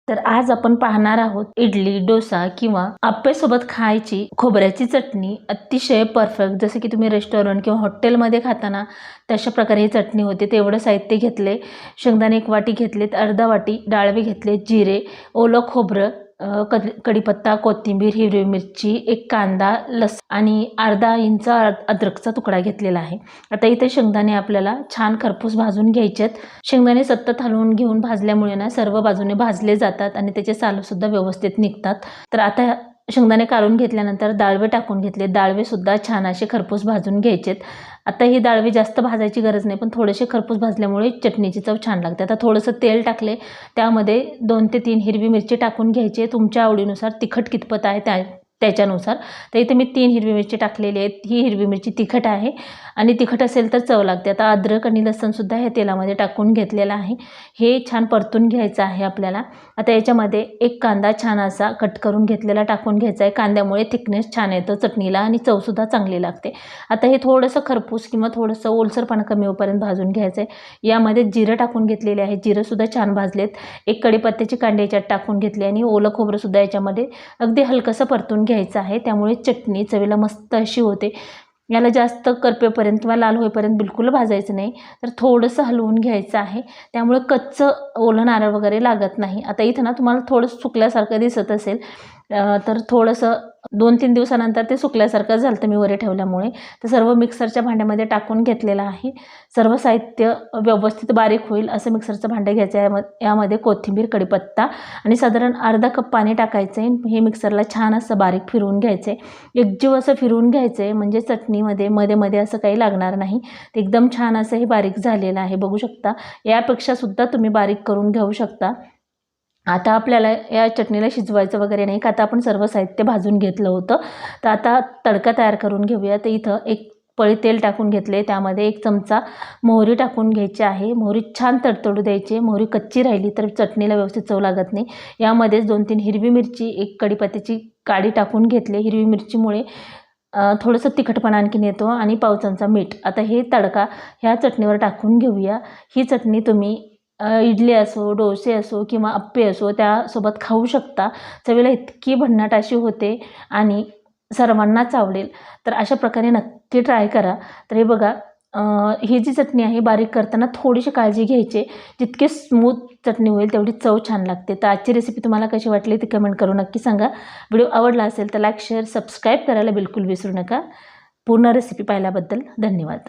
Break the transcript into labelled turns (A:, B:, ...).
A: तर आज आपण पाहणार आहोत इडली, डोसा किंवा आप्पेसोबत खायची खोबऱ्याची चटणी अतिशय परफेक्ट, जसे की तुम्ही रेस्टॉरंट किंवा हॉटेलमध्ये खाताना तशा प्रकारे ही चटणी होते। तेवढं साहित्य घेतले, शेंगदाणे 1 वाटी घेतलेत, अर्धा वाटी डाळवे घेतले, जिरे, ओलं खोबरं, कढीपत्ता, कोथिंबीर, हिरवी मिरची, 1 कांदा, लसूण आणि अर्धा इंच अद्रकचा तुकडा घेतलेला आहे। आता इथे शेंगदाणे आपल्याला छान खरपूस भाजून घ्यायचेत। शेंगदाणे सतत हलवून घेऊन भाजल्यामुळे ना सर्व बाजूने भाजले जातात आणि त्याचे साल सुद्धा व्यवस्थित निघतात। तर आता शेंगदाणे काढून घेतल्यानंतर डाळवे टाकून घेतले। डाळवे सुद्धा छान असे खरपूस भाजून घ्यायचेत। आता ही डाळवे जास्त भाजायची गरज नाही, पण थोडेसे खरपूस भाजल्यामुळे चटणीची चव छान लागते। आता थोडंसं तेल टाकले, त्यामध्ये 2 ते 3 हिरवी मिरची टाकून घ्यायची, तुमच्या आवडीनुसार तिखट कितपत आहे त्याच्यानुसार। तर इथे मी 3 हिरवी मिरची टाकलेली आहेत। ही हिरवी मिरची तिखट आहे आणि तिखट असेल तर चव लागते। आता अद्रक आणि लसूण सुद्धा हे तेलामध्ये टाकून घेतलेला आहे। हे छान परतून घ्यायचं आहे आपल्याला। आता याच्यामध्ये 1 कांदा छान असा कट करून घेतलेला टाकून घ्यायचा आहे। कांद्यामुळे थिकनेस छान येतं चटणीला आणि चवसुद्धा चांगली लागते। आता हे थोडंसं खरपूस किंवा थोडंसं ओलसरपणा कमी होईपर्यंत भाजून घ्यायचं आहे। यामध्ये जिरं टाकून घेतलेले आहे, जिरंसुद्धा छान भाजलेत। 1 कढीपत्त्याची कांडी याच्यात टाकून घेतली आणि ओलं खोबरंसुद्धा याच्यामध्ये अगदी हलकंसं परतून घ्यायचं आहे, त्यामुळे चटणी चवीला मस्त अशी होते। याला जास्त करपेपर्यंत किंवा लाल होईपर्यंत बिलकुल भाजायचं नाही, तर थोडंसं हलवून घ्यायचं आहे, त्यामुळे कच्चं ओलं नारळ वगैरे लागत नाही। आता इथं ना तुम्हाला थोडंसं सुकल्यासारखं दिसत असेल, तर थोडंसं 2-3 दिवसानंतर ते सुकल्यासारखं झालं तर मी वर ठेवल्यामुळे। तर सर्व मिक्सरच्या भांड्यामध्ये टाकून घेतलेलं आहे। सर्व साहित्य व्यवस्थित बारीक होईल असं मिक्सरचं भांडं घ्यायचं आहे। यामध्ये कोथिंबीर, कढीपत्ता आणि साधारण अर्धा कप पाणी टाकायचं आहे। हे मिक्सरला छान असं बारीक फिरवून घ्यायचं आहे, एकजीव असं फिरवून घ्यायचं आहे, म्हणजे चटणीमध्ये मध्ये असं काही लागणार नाही। ते एकदम छान असं हे बारीक झालेलं आहे, बघू शकता। यापेक्षा सुद्धा तुम्ही बारीक करून घेऊ शकता। आता आपल्याला या चटणीला शिजवायचं वगैरे नाही, का आता आपण सर्व साहित्य भाजून घेतलं होतं। तर आता तडका तयार करून घेऊया। तर इथं 1 पळी तेल टाकून घेतले, त्यामध्ये 1 चमचा मोहरी टाकून घ्यायची आहे। मोहरी छान तडतडू द्यायची। मोहरी कच्ची राहिली तर चटणीला व्यवस्थित चव लागत नाही। यामध्येच 2-3 हिरवी मिरची, 1 कढीपत्त्याची काडी टाकून घेतली। हिरवी मिरचीमुळे थोडंसं तिखटपणा आणखीन येतो आणि पाव चमचा मीठ। आता हे तडका ह्या चटणीवर टाकून घेऊया। ही चटणी तुम्ही इडली असो, डोसे असो किंवा अप्पे असो त्यासोबत खाऊ शकता। चवीला इतकी भन्नाट अशी होते आणि सर्वांनाच आवडेल। तर अशा प्रकारे नक्की ट्राय करा। तर हे बघा, ही जी चटणी आहे बारीक करताना थोडीशी काळजी घ्यायची, जितकी स्मूथ चटणी होईल तेवढी चव छान लागते। तर आजची रेसिपी तुम्हाला कशी वाटली ती कमेंट करून नक्की सांगा। व्हिडिओ आवडला असेल तर लाईक, शेअर, सबस्क्राईब करायला बिलकुल विसरू नका। पूर्ण रेसिपी पाहिल्याबद्दल धन्यवाद।